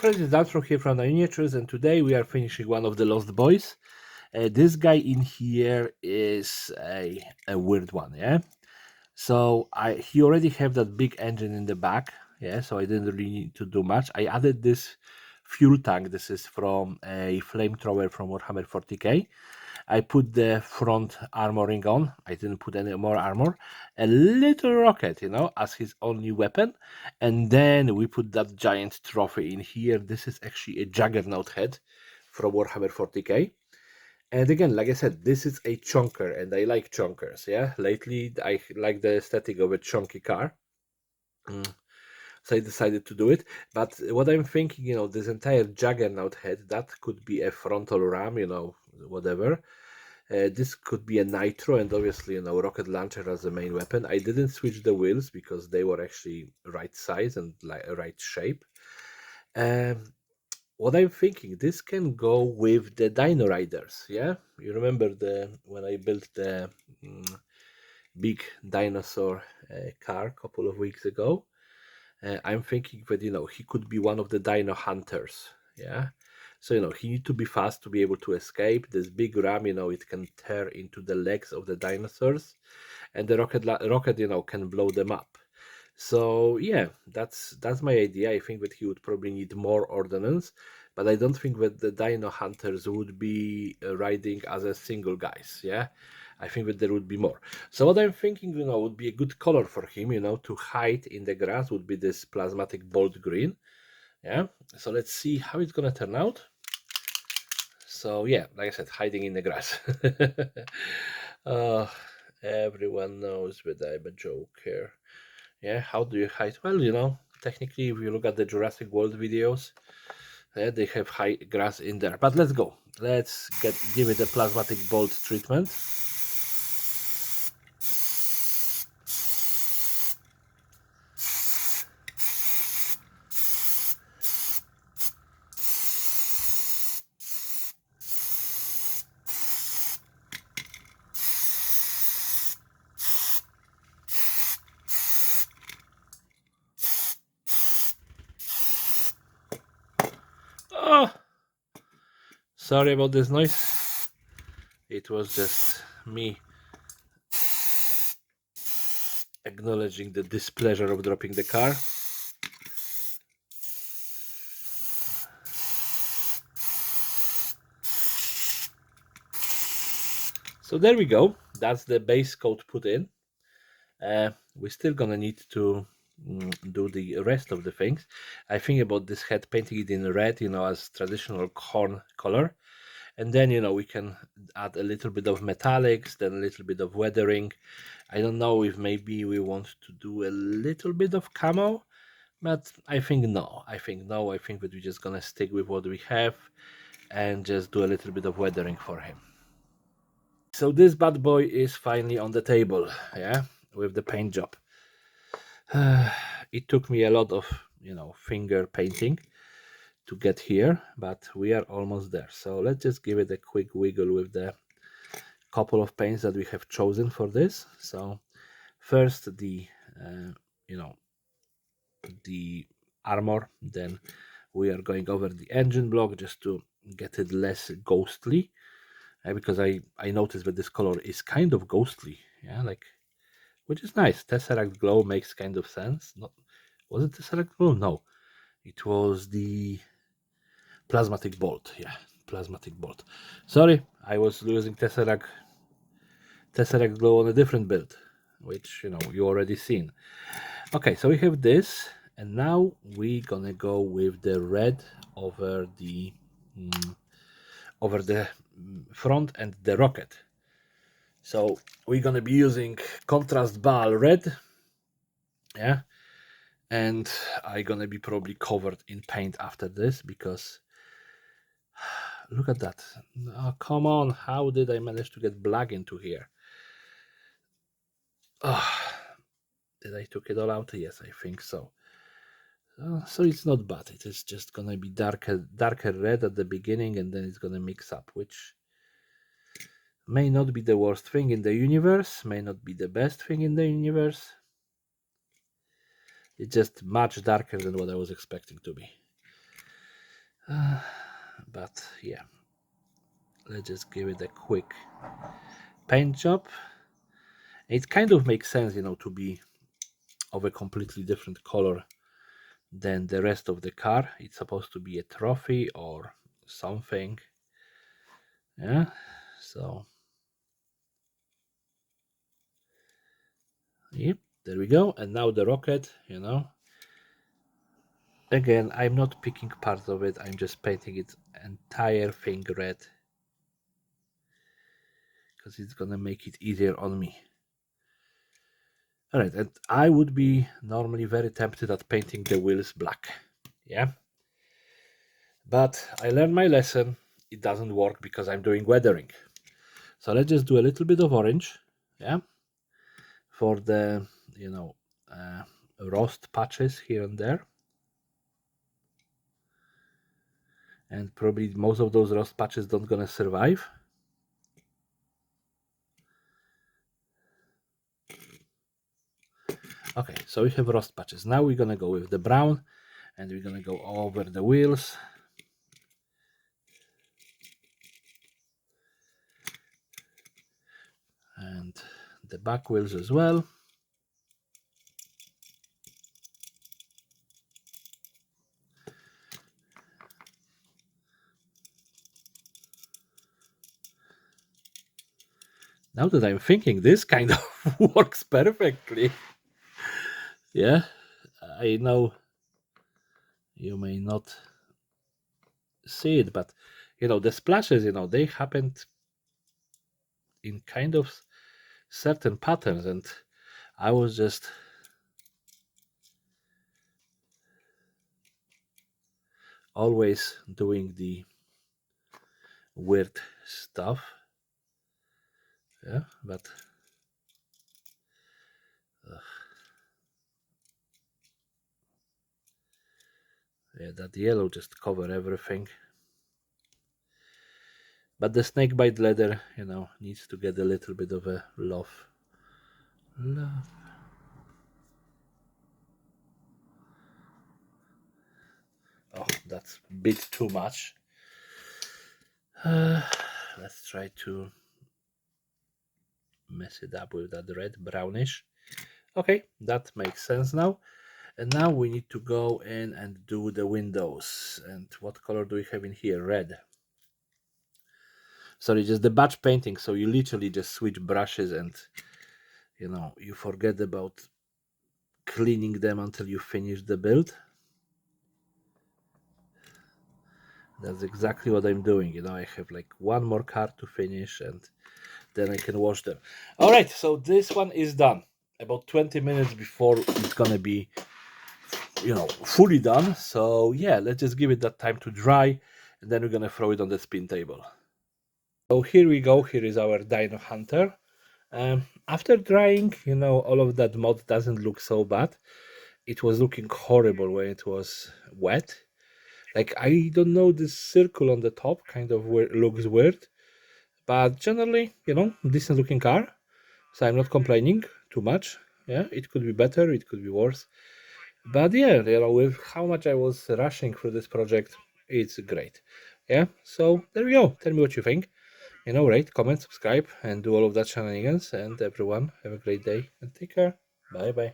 friends, it's Dino here from the Miniatures, and today we are finishing one of the Lost Boys. This guy in here is a weird one, yeah? So he already have that big engine in the back, yeah, so I didn't really need to do much. I added this fuel tank. This is from a flamethrower from Warhammer 40k. I put the front armoring on. I didn't put any more armor. A little rocket, as his only weapon. And then we put that giant trophy in here. This is actually a Juggernaut head from Warhammer 40k. And again, like I said, this is a chunker, and I like chunkers, yeah? Lately, I like the aesthetic of a chunky car. So I decided to do it. But what I'm thinking, this entire Juggernaut head, that could be a frontal ram, whatever. This could be a nitro, and obviously, rocket launcher as the main weapon. I didn't switch the wheels because they were actually right size and right shape. What I'm thinking, this can go with the Dino Riders. Yeah, you remember when I built the big dinosaur car a couple of weeks ago. I'm thinking that he could be one of the Dino Hunters. Yeah. So, he needs to be fast to be able to escape. This big ram, it can tear into the legs of the dinosaurs, and the rocket, can blow them up. So, yeah, that's my idea. I think that he would probably need more ordnance, but I don't think that the Dino Hunters would be riding as a single guys. Yeah, I think that there would be more. So what I'm thinking, would be a good color for him, to hide in the grass would be this plasmatic bolt green. Yeah, so let's see how it's gonna turn out. So yeah, like I said, hiding in the grass. Everyone knows that I'm a joker. Yeah, how do you hide? Well, technically, if you look at the Jurassic World videos, they have high grass in there. But let's go. Let's give it a plasmatic bolt treatment. Oh, sorry about this noise. It was just me acknowledging the displeasure of dropping the car. So there we go. That's the base coat put in. We're still gonna need to do the rest of the things. I think about this head, painting it in red, as traditional corn color. And then, we can add a little bit of metallics, then a little bit of weathering. I don't know if maybe we want to do a little bit of camo, but I think no. I think that we're just gonna stick with what we have and just do a little bit of weathering for him. So this bad boy is finally on the table, yeah, with the paint job. It took me a lot of, finger painting to get here, but we are almost there. So let's just give it a quick wiggle with the couple of paints that we have chosen for this. So first the the armor, then we are going over the engine block just to get it less ghostly, because I noticed that this color is kind of ghostly, yeah, like, which is nice. Tesseract glow makes kind of sense. Was it Tesseract glow? No, it was the plasmatic bolt. Yeah, plasmatic bolt. Sorry, I was using Tesseract glow on a different build, which you already seen. Okay, so we have this, and now we're gonna go with the red over the front and the rocket. So we're gonna be using contrast ball red, yeah, and I'm gonna be probably covered in paint after this because look at that. Oh, come on, how did I manage to get black into here? Oh, did I took it all out? Yes, I think so. So it's not bad. It is just gonna be darker red at the beginning, and then it's gonna mix up, which may not be the worst thing in the universe, may not be the best thing in the universe. It's just much darker than what I was expecting to be. But yeah, let's just give it a quick paint job. It kind of makes sense, to be of a completely different color than the rest of the car. It's supposed to be a trophy or something. Yeah, so yep, there we go. And now the rocket, again, I'm not picking parts of it, I'm just painting it entire thing red because it's gonna make it easier on me. All right, and I would be normally very tempted at painting the wheels black. Yeah, but I learned my lesson. It doesn't work because I'm doing weathering. So let's just do a little bit of orange. Yeah, for the uh, rust patches here and there, and probably most of those rust patches don't gonna survive. Okay, so we have rust patches. Now we're gonna go with the brown, and we're gonna go over the wheels. And the back wheels as well. Now that I'm thinking, this kind of works perfectly. Yeah, I know you may not see it, but the splashes, they happened in kind of certain patterns, and I was just always doing the weird stuff. Yeah, but yeah, that yellow just cover everything. But the snakebite leather, needs to get a little bit of a love. Love. Oh, that's a bit too much. Let's try to mess it up with that red brownish. Okay, that makes sense now. And now we need to go in and do the windows. And what color do we have in here? Red. Sorry, just the batch painting. So you literally just switch brushes and you forget about cleaning them until you finish the build. That's exactly what I'm doing. I have like one more card to finish and then I can wash them. All right, so this one is done. About 20 minutes before it's gonna be, fully done. So yeah, let's just give it that time to dry, and then we're gonna throw it on the spin table. So here we go. Here is our Dino Hunter. After drying, all of that mod doesn't look so bad. It was looking horrible when it was wet. Like, I don't know, this circle on the top kind of looks weird, but generally, decent looking car. So I'm not complaining too much. Yeah, it could be better, it could be worse. But yeah, with how much I was rushing through this project, it's great. Yeah, so there we go. Tell me what you think. Rate, comment, subscribe, and do all of that shenanigans. And everyone, have a great day and take care. Bye bye.